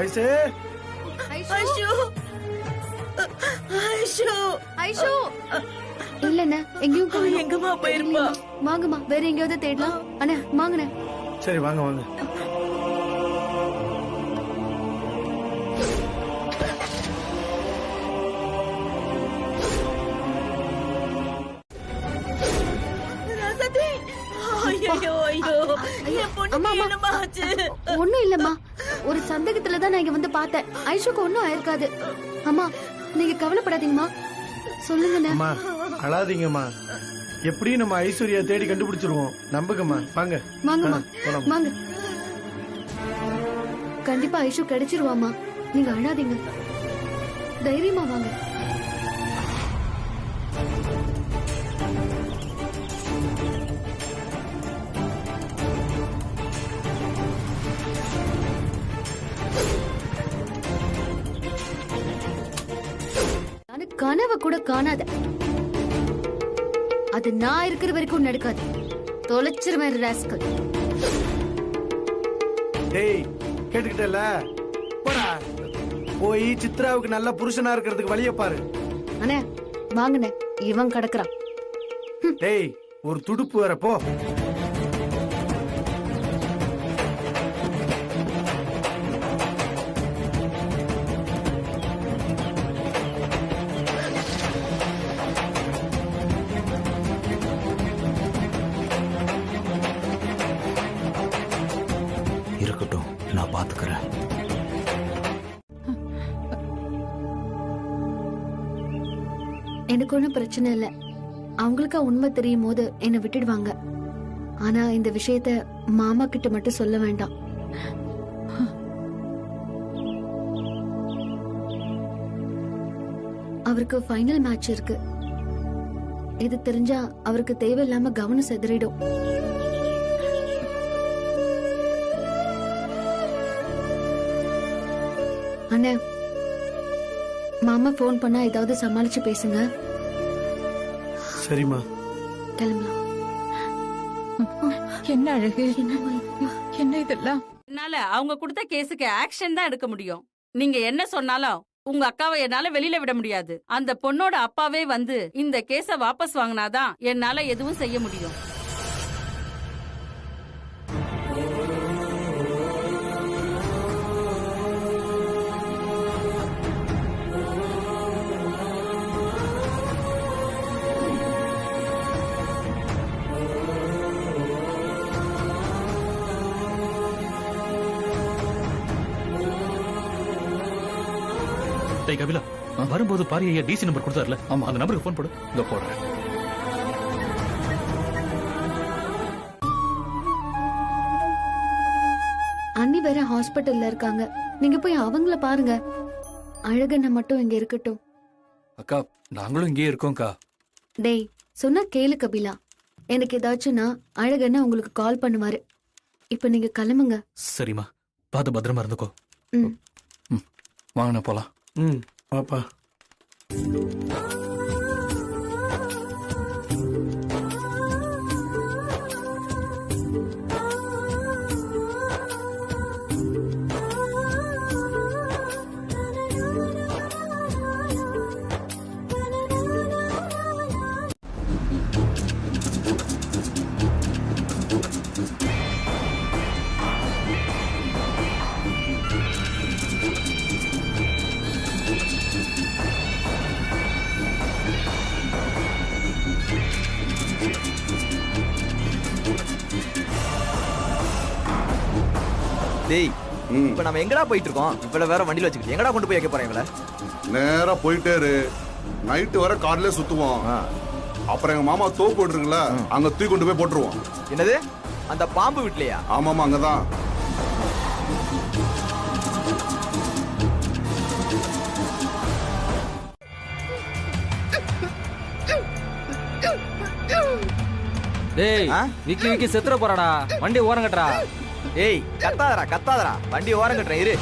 ஐசே ஐஷு ஐஷு ஐஷு. இல்லண்ணே எங்கேயும் எங்கம்மா போயிருப்பா? வாங்கம்மா வேற எங்கேயாவது தேடலாம். அண்ணே வாங்கண்ணே. சரி வாங்க வாங்க. ஒண்ணும் இல்லம்மா, ஒரு சந்தேகத்துலதான் நான் இங்க வந்து பார்த்தேன். ஐஷுக்கு ஒண்ணும் ஆயிருக்காது. அம்மா நீங்க கவலைப்படாதீங்கம்மா. சொல்லுங்கண்ணே. அழாதீங்கம்மா. எப்படியும் நம்ம ஐஸ்வர்யா தேடி கண்டுபிடிச்சிருவோம். நம்புங்கம்மா. வாங்க வாங்கம்மா வாங்க. கண்டிப்பா ஐஷு கிடைச்சிருவாமா. நீங்க அழாதீங்க, தைரியமா வாங்க. கனவு கூட காணாத. அது நான் இருக்கிற வரைக்கும் நடக்காது. தொலைச்சிருவேன் ராஸ்கல். டேய் கேட்டுக்கிட்டல, போடா. போய் சித்ராவுக்கு நல்ல புருஷனா இருக்கிறதுக்கு வழிய பாரு. அண்ணே வாங்கண்ணே, இவன் கிடக்குறான். டேய் ஒரு துடுப்பு வர போ. இருக்கட்டும், நான் பாத்துக்கிறேன். எனக்கு ஒன்றும் பிரச்சனை இல்லை. அவங்களுக்கா உண்மை தெரியும் போது என்னை விட்டுடுவாங்க. ஆனா இந்த விஷயத்த மாமா கிட்ட மட்டும் சொல்ல வேண்டாம். அவருக்கு ஃபைனல் மேட்ச் இருக்கு. இது தெரிஞ்சா அவருக்கு தேவையில்லாம கவனம் சிதறிடும். அண்ணே, மாமா போன் பண்ணா ஏதாவது சமாளிச்சு பேசுங்க. சரிம்மா, கிளம்பலாம். என்ன அழகு, என்ன இதெல்லாம்? என்னால அவங்க கொடுத்த கேஸுக்கு ஆக்ஷன் தான் எடுக்க முடியும். நீங்க என்ன சொன்னாலும் உங்க அக்காவை என்னால வெளியில விட முடியாது. அந்த பொண்ணோட அப்பாவே வந்து இந்த கேஸ வாபஸ் வாங்கினாதான் என்னால எதுவும் செய்ய முடியும். கபிலா, வரும்போது பாரி ஐயா டிசி நம்பர் கொடுத்தாருல, அந்த நம்பருக்கு போன் போடு. இந்த போடுறேன். அண்ணி வேற ஹாஸ்பிட்டல்ல இருக்காங்க. நீங்க போய் அவங்கள பாருங்க. அழகண்ண மட்டும் இங்க இருக்கட்டும். அக்கா, நாங்களும் இங்கே இருக்கோம்க்கா. டேய், சொன்னா கேளு கபிலா. எனக்கு ஏதாச்சும்னா அழகண்ண உங்களுக்கு கால் பண்ணுவாரு. இப்ப நீங்க கிளம்புங்க. சரிம்மா, பார்த்து பத்திரமா இருந்துக்கோ. வாங்கண்ணா போலாம். பாப்பா. டேய், இப்ப நம்ம எங்கடா போயிட்டு இருக்கோம்? இவ்வளவு வேற வண்டியில வச்சுக்கிட்டு எங்கடா கொண்டு போய் வைக்க போறீங்களா? நேரா போயிட்டே இரு. நைட்டு வர கார்ல சுத்துவோம். அப்புறம் எங்க மாமா தோப்பு போட்டுருங்களா, அங்க தூக்கி கொண்டு போய் போட்டுருவோம். என்னது, அந்த பாம்பு வீட்லயா? ஆமாமா, அங்கதான். டேய், விக்கி விக்கி செத்துற போறாடா. வண்டி ஓரம் கட்டுறா. ஏய், கத்தாதடா, வண்டி ஓரம் கட்டுறேன் இரு.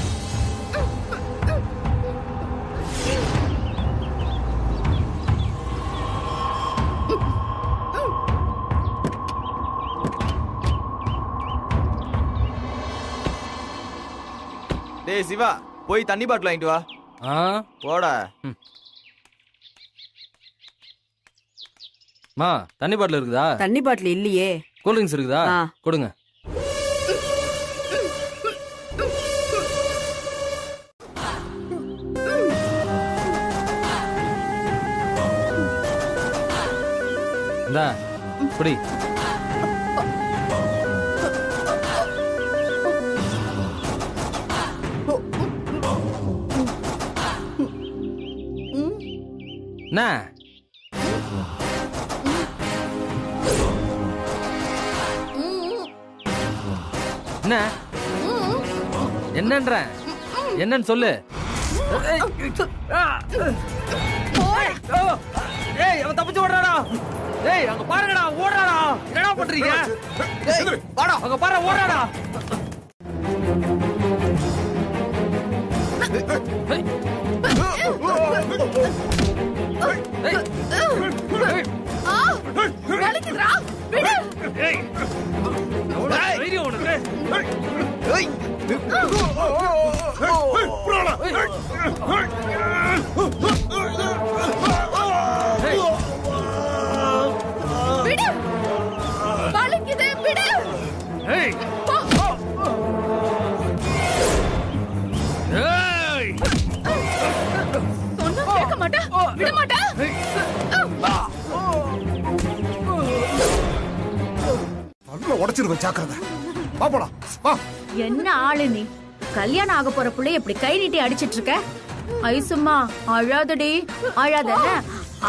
டேய் சிவா, போய் தண்ணி பாட்டில் வாங்கிட்டு வா. போடா. மா, தண்ணி பாட்டில் இருக்குதா? தண்ணி பாட்டில் இல்லையே. கூல் ட்ரிங்க்ஸ் இருக்குதா? கொடுங்க. இந்தா, குடி. என்ன என்னன்ற என்னன்னு சொல்லு. ஏய், அவன் தப்பிச்சு ஓடுறாடா. ஏய், அங்க பாருங்கடா, ஓடுறாடா. என்னடா பண்றீங்க? ஏய், வாடா, அங்க பாரு, ஓடுறாடா. உடைச்சிருவேன், ஜாக்கிரதை. வா போலாம், வா. என்ன ஆளு நீ? கல்யாணம் ஆக போற புள்ளைய இப்படி கை நீட்டி அடிச்சிட்டு இருக்க? ஐசும்மா, அழாதடி, அழாத.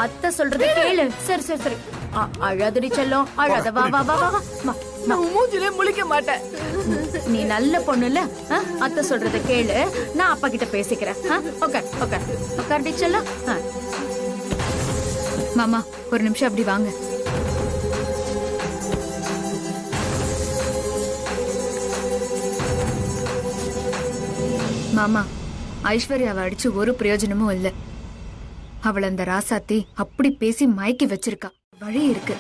அத்தை சொல்றது கேளு. சரி சரி சரி, அழாதடி செல்லம், அழாத. வா வா வா வா வா. நான் மூஞ்சிலே முழிக்க மாட்டேன். நீ நல்ல பொண்ணு இல்ல? அத்தை சொல்றத கேளு, நான் அப்பா கிட்ட பேசிக்கிறேன். உட்கார் டீச்சர்லாம். மாமா ஒரு நிமிஷம் அப்படி வாங்க. மாமா, ஐஸ்வர்யாவை அடிச்சு ஒரு பிரயோஜனமும் இல்ல. அவளை அந்த ராசாத்தி அப்படி பேசி மயக்கி வச்சிருக்கா. வழி இருக்கு.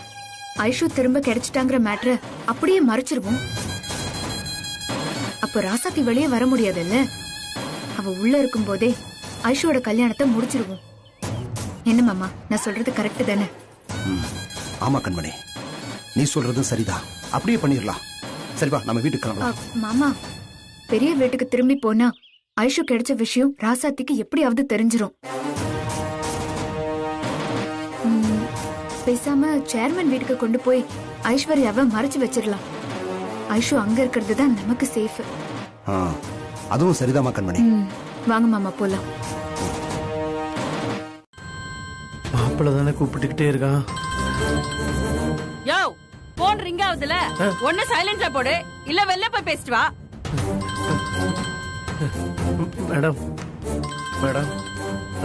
ஐஷு திரும்ப கிடைச்சிட்டாங்கிற மேட்ரு அப்படியே மறைச்சிருவோம். அப்ப ராசாத்தி வெளியே வர முடியாதுல்ல. அவ உள்ள இருக்கும் போதே ஐஷுவோட கல்யாணத்தை முடிச்சிருவோம். என்ன மாமா, நான் சொல்றது கரெக்ட் தானே? ஆமா கண்மணி, நீ சொல்றதும் சரிதான். அப்படியே பண்ணிடலாம். சரிவா, நம்ம வீட்டுக்கு கிளம்பலாம். மாமா, பெரிய வீட்டுக்கு திரும்பி போனா ஐஷு கிடைச்ச விஷயம் ராசாத்திக்கு எப்படியாவது தெரிஞ்சிரும். பேசாம சேர்மன் வீட்டுக்கு கொண்டு போய் ஐஸ்வர்யாவை மறைச்சு வச்சிடலாம். ஐஷு அங்க இருக்கிறது தான் நமக்கு சேஃப். அதுவும் சரிதாமா கண்மணி. வாங்க மாமா போலாம். மாப்பிள்ள தானே கூப்பிட்டுக்கிட்டே இருக்கான். யோ, போன் ரிங் ஆகுதுல, ஒண்ணு சைலண்ட்ல போடு, இல்ல வெளில போய் பேசிட்டு வா. மேடம் மேடம்,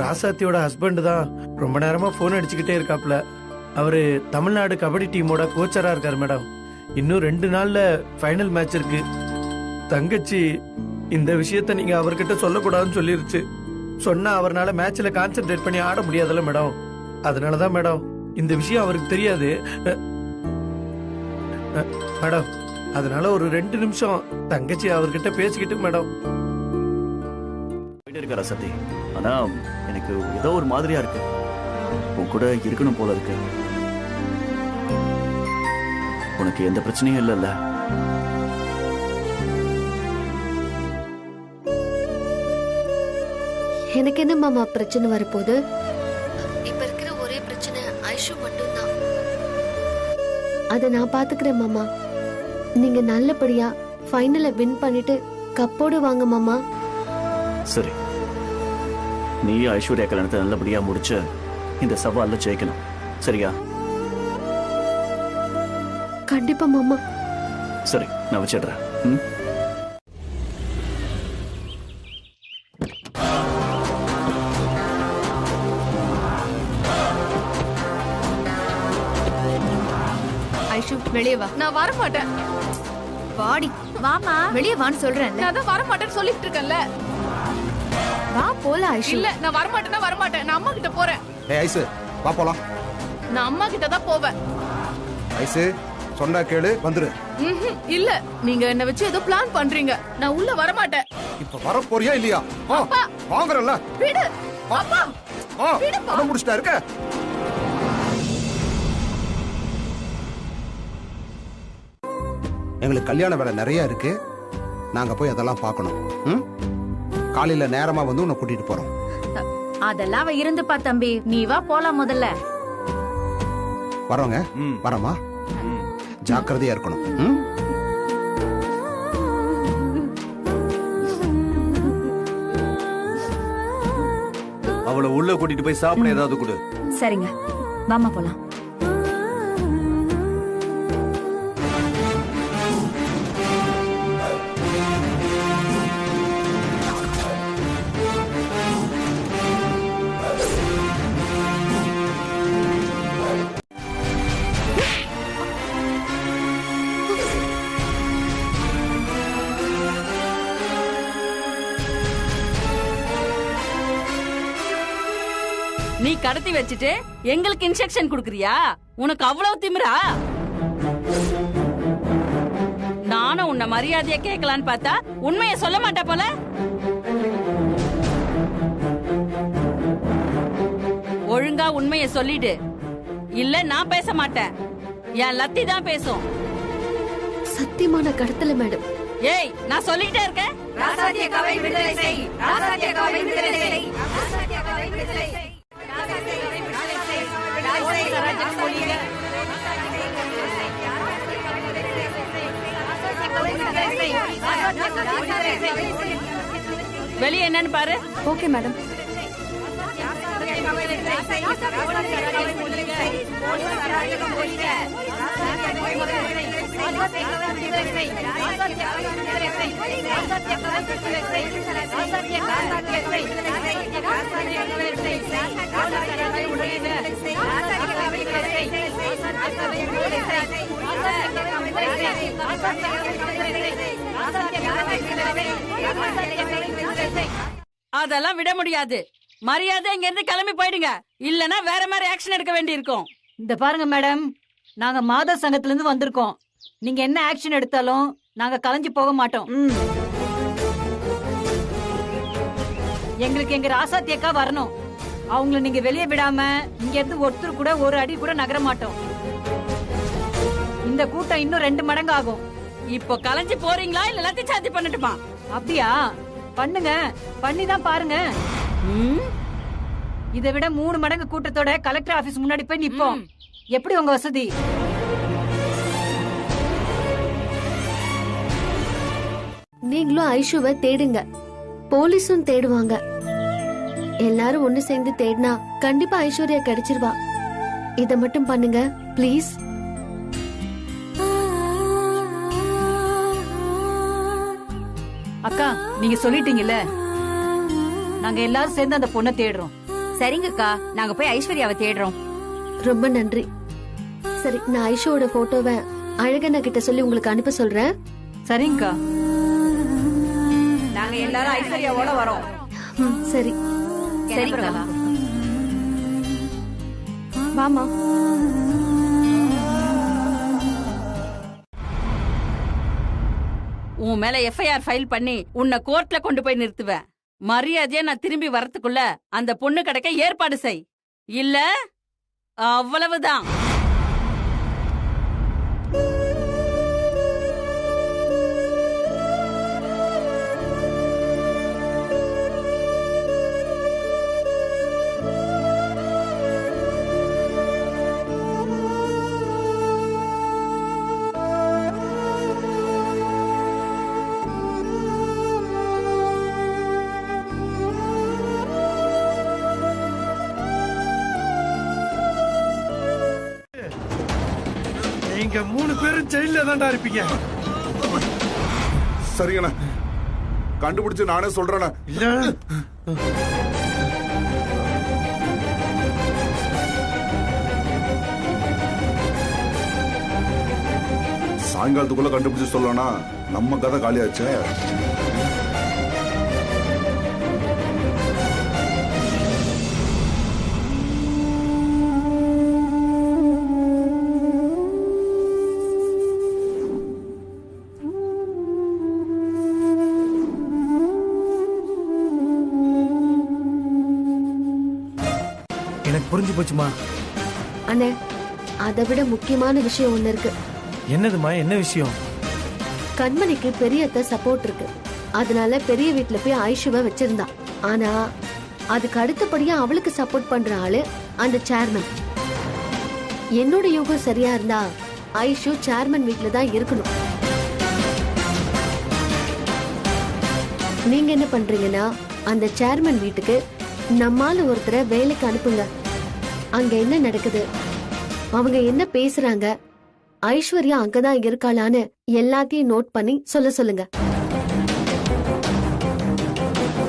ராசாத்தியோட ஹஸ்பண்ட் தான் ரொம்ப நேரமா போன் அடிச்சுக்கிட்டே இருக்காப்ல. அவரு தமிழ்நாடு கபடி டீமோட கோச்சரா இருக்காரு மேடம். இன்னும் 2 நாள்ல ஃபைனல் மேட்ச் இருக்கு. தங்கச்சி இந்த விஷயத்த நீங்க அவர்கிட்ட சொல்லக்கூடாதுன்னு சொல்லிருச்சு. சொன்னா அவர்னால மேட்ச்ல கான்சென்ட்ரேட் பண்ணி ஆட முடியாதுல்ல மேடம். அதனாலதான் மேடம் இந்த விஷயம் அவருக்கு தெரியாது மேடம். அதனால ஒரு 2 நிமிஷம் தங்கச்சி அவர்கிட்ட பேசிக்கிட்டு மேடம். இருக்கா சத்தி, ஆனா எனக்கு ஏதோ ஒரு மாதிரியா இருக்கு. உன் கூட இருக்கணும் போல இருக்கு. உனக்கு எந்த பிரச்சனையும் இல்லைல்ல? எனக்கு என்ன மாமா பிரச்சனை வரப்போகுது? இப்ப இருக்கிற ஒரே பிரச்சனை ஐஷு மட்டும்தான். அத நான் பாத்துக்கிறேன் மாமா. நீங்க நல்லபடியா ஃபைனலை வின் பண்ணிட்டு கப்போடு வாங்க மாமா. சரி, நீ ஐஸ்வர்யா கல்யாணத்தை நல்லபடியா முடிச்சு இந்த சவால்ல ஜெயிக்கணும். சரியா? கண்டிப்பா மாமா. சரி, நான் வச்சிடுறேன். ஐஷு வெளியே வா. நான் வர மாட்டேன். வாடி. வாமா. வெளியே வான்னு சொல்றேன். நான் தான் வர மாட்டேன்னு சொல்லிட்டு இருக்கேன்ல. வா போலாம் ஐஷு. இல்ல, நான் வர மாட்டேன்னா வர மாட்டேன். நான் அம்மா கிட்ட போறேன். ஏய் ஐசு, வா போலாம். நான் அம்மா கிட்ட தான் போவேன். ஐசு, சொன்னா கேளு, வந்துரு. இல்ல, நீங்க என்ன வச்சு ஏதோ பிளான் பண்றீங்க. நான் உள்ள வர மாட்டேன். இப்ப வர போறியா இல்லையா? வாங்குறல்ல. விடு. அப்பா, விடு. பணம் முடிச்சிட்டா இருக்க. எங்களுக்கு கல்யாண வேலை நிறைய இருக்கு. நாங்க போய் அதெல்லாம் பார்க்கணும். காலையில நேரமா வந்து உன்னை கூட்டிட்டு போறோம். அதெல்லாம் அவ இருந்துப்பா தம்பி, நீ வா போலாம் முதல்ல. வரோங்க. வரமா, ஜாக்கிரதையா இருக்கணும். அவளை உள்ள கூட்டிட்டு போய் சாப்பிட ஏதாவது கொடு. சரிங்க, வாமா போலாம். நீ கடத்தி வச்சுட்டு எங்களுக்கு இன்ஸ்ட்ரக்ஷன் குடுக்கறியா? உனக்கு அவ்வளவு திமிரா? நானும் உன்னை மரியாதையா கேட்கலான்னு பார்த்தா உண்மைய சொல்ல மாட்டா போல. ஒழுங்கா உண்மைய சொல்லிடு, இல்ல நான் பேச மாட்டேன். என் லத்தி தான் பேசும். சத்தியமான கடத்தல மேடம். ஏய், நான் சொல்லிட்டே இருக்கேன். ராசாத்தியக்காவை விடுதலை செய். ராசாத்தியக்காவை விடுதலை செய். ராசாத்தியக்காவை விடுதலை செய். வெளியே என்னன்னு பாரு. Okay madam. போலீஸ் அராஜகம் ஒழிக. ராசாத்தி அக்காவை விடுதலை செய். ராசாத்தி அக்காவை விடுதலை செய். ராசாத்தி அக்காவை விடுதலை செய். ராசாத்தி அக்காவை விடுதலை செய். ராசாத்தி அக்காவை விடுதலை செய். ராசாத்தி அக்காவை விடுதலை செய். ராசாத்தி அக்காவை விடுதலை செய். ராசாத்தி அக்காவை விடுதலை செய். ராசாத்தி அக்காவை விடுதலை செய். ராசாத்தி அக்காவை விடுதலை செய். ராசாத்தி அக்காவை விடுதலை செய். ராசாத்தி அக்காவை விடுதலை செய். ராசாத்தி அக்காவை விடுதலை செய். அதெல்லாம் விட முடியாது. மரியாதை இங்க இருந்து கிளம்பி போயிடுங்க, இல்லனா வேற மாதிரி ஆக்ஷன் எடுக்க வேண்டியிருக்கும். இந்த பாருங்க மேடம், நாங்க மாதா சங்கத்துல இருந்து வந்திருக்கோம். நீங்க என்ன ஆக்ஷன் எடுத்தாலும் நாங்க கலைஞ்சு போக மாட்டோம். எங்களுக்கு எங்க ராசாத்தி அக்கா வரணும். அவங்கள நீங்க வெளியே விடாம இங்க இருந்து ஒருத்தர் கூட ஒரு அடி கூட நகர மாட்டோம். இந்த கூட்டம் இன்னும் 2 மடங்கு ஆகும். இப்போ கலைஞ்சு போறீங்களா இல்ல எல்லாத்தையும் சாத்தி பண்ணட்டுமா? அப்படியா? பண்ணுங்க, பண்ணிதான் பாருங்க. இதை விட 3 மடங்கு கூட்டத்தோட கலெக்டர் ஆபீஸ் முன்னாடி போய் நிப்போம். எப்படி உங்க வசதி? நீங்களும் ஐஷுவை தேடுங்க, போலீஸும் தேடுவாங்க. எல்லாரும் ஒண்ணு சேர்ந்து தேடினா கண்டிப்பா ஐஸ்வர்யா கிடைச்சிருவா. இத மட்டும் பண்ணுங்க ப்ளீஸ். அக்கா, நீங்க சொல்லிட்டீங்கல்ல, நாங்க எல்லாரும் சேர்ந்து அந்த பொண்ணை தேடுறோம். சரிங்கக்கா, நாங்க போய் ஐஸ்வர்யாவை தேடுறோம். ரொம்ப நன்றி. சரி, நான் ஐஷோட போட்டோவை அழகண்ணா கிட்ட சொல்லி உங்களுக்கு அனுப்ப சொல்றேன். சரிங்கக்கா. நாங்க எல்லாரும் ஐஸ்வர்யாவோட வரோம். சரி சரிக்கா. வாமா. உன் மேல எஃப்ஐஆர் ஃபைல் பண்ணி உன்னை கோர்ட்ல கொண்டு போய் நிறுத்துவேன். மரியாதையா நான் திரும்பி வரதுக்குள்ள அந்த பொண்ணு கிடைக்க ஏற்பாடு செய், இல்ல அவ்வளவுதான். நீங்க 3 பேரும் ஜெயில தான்டா இருப்பீங்க. சரிங்கண்ணா, கண்டுபிடிச்சு நானே சொல்றேண்ணா. சாயங்காலத்துக்குள்ள கண்டுபிடிச்சு சொல்லனா நம்ம கதை காலியாச்சே. எனக்கு புரிஞ்சு போச்சுமா. அண்ணே, அதை விட முக்கியமான விஷயம் ஒண்ணு இருக்கு. என்னதுமா? என்ன விஷயம்? கண்மணிக்கு பெரியத்த சப்போர்ட் இருக்கு. அதனால பெரிய வீட்டுல போய் ஐஷுவை வச்சிருந்தா. ஆனா அதுக்கு அடுத்தபடியா அவளுக்கு சப்போர்ட் பண்ற ஆளு அந்த சேர்மன். என்னோட யோகம் சரியா இருந்தா ஐஷு சேர்மன் வீட்டுல தான் இருக்கணும். நீங்க என்ன பண்றீங்கன்னா, அந்த சேர்மன் வீட்டுக்கு நம்மால ஒருத்தரை வேலைக்கு அனுப்புங்க. அங்க என்ன நடக்குது, அவங்க என்ன பேசுறாங்க, ஐஸ்வர்யா அங்கதான் இருக்காளான்னு எல்லாத்தையும் நோட் பண்ணி சொல்லுங்க.